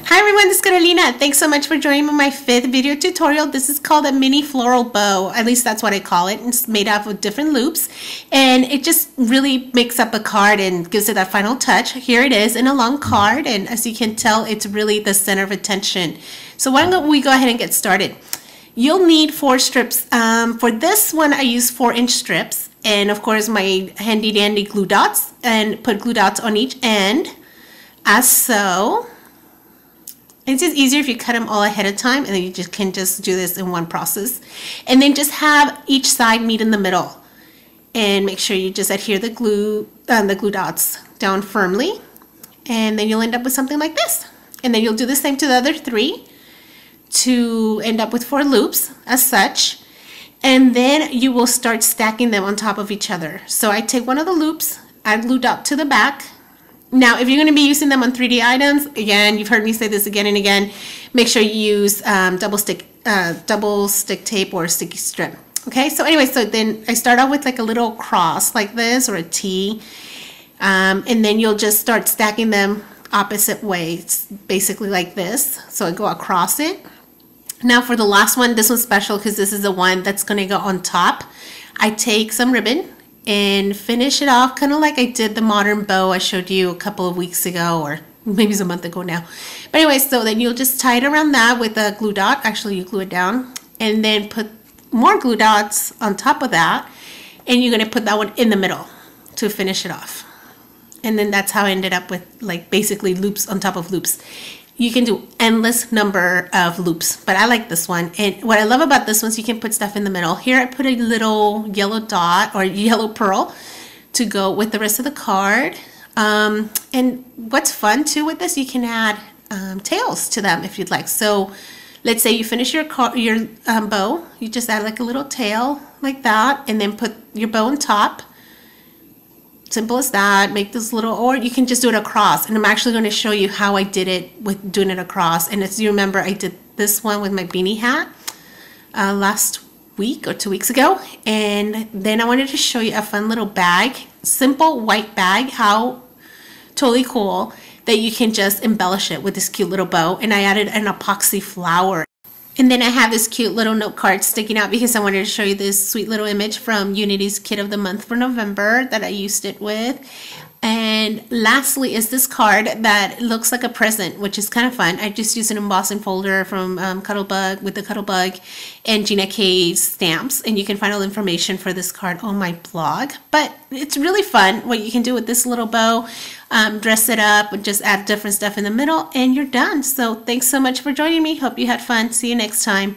Hi everyone, this is Carolina. Thanks so much for joining me on my 5th video tutorial. This is called a mini floral bow. At least that's what I call it. It's made up of different loops and it just really makes up a card and gives it that final touch. Here it is in a long card, and as you can tell, it's really the center of attention. So why don't we go ahead and get started. You'll need 4 strips. For this one I use 4-inch strips, and of course my handy dandy glue dots, and put glue dots on each end as so. It's just easier if you cut them all ahead of time, and then you can just do this in one process. And then just have each side meet in the middle, and make sure you just adhere the glue dots down firmly, and then you'll end up with something like this. And then you'll do the same to the other 3 to end up with 4 loops as such. And then you will start stacking them on top of each other. So I take one of the loops, add glue dot to the back. Now, if you're going to be using them on 3D items, again, you've heard me say this again and again, make sure you use double stick tape or sticky strip. Okay, so anyway, so then I start out with like a little cross like this, or a T, and then you'll just start stacking them opposite ways, basically like this. So I go across it. Now for the last one, this one's special because this is the one that's going to go on top. I take some ribbon and finish it off kind of like I did the modern bow I showed you a couple of weeks ago, or maybe it's a month ago now. But anyway, so then you'll just tie it around that with a glue dot. Actually, you glue it down and then put more glue dots on top of that, and you're going to put that one in the middle to finish it off. And then that's how I ended up with like basically loops on top of loops. You can do endless number of loops, but I like this one. And what I love about this one is you can put stuff in the middle. Here I put a little yellow dot or yellow pearl to go with the rest of the card. And what's fun too with this, you can add tails to them if you'd like. So let's say you finish your bow, you just add like a little tail like that, and then put your bow on top. Simple as that. Make this little, or you can just do it across, and I'm actually going to show you how I did it with doing it across. And as you remember, I did this one with my beanie hat last week or 2 weeks ago, and then I wanted to show you a fun little bag, simple white bag, how totally cool that you can just embellish it with this cute little bow. And I added an epoxy flower. And then I have this cute little note card sticking out because I wanted to show you this sweet little image from Unity's Kit of the Month for November that I used it with. And lastly is this card that looks like a present, which is kind of fun. I just used an embossing folder from Cuttlebug with the Cuttlebug and Gina K's stamps. And you can find all the information for this card on my blog. But it's really fun what you can do with this little bow. Dress it up and just add different stuff in the middle, and you're done. So thanks so much for joining me. Hope you had fun. See you next time.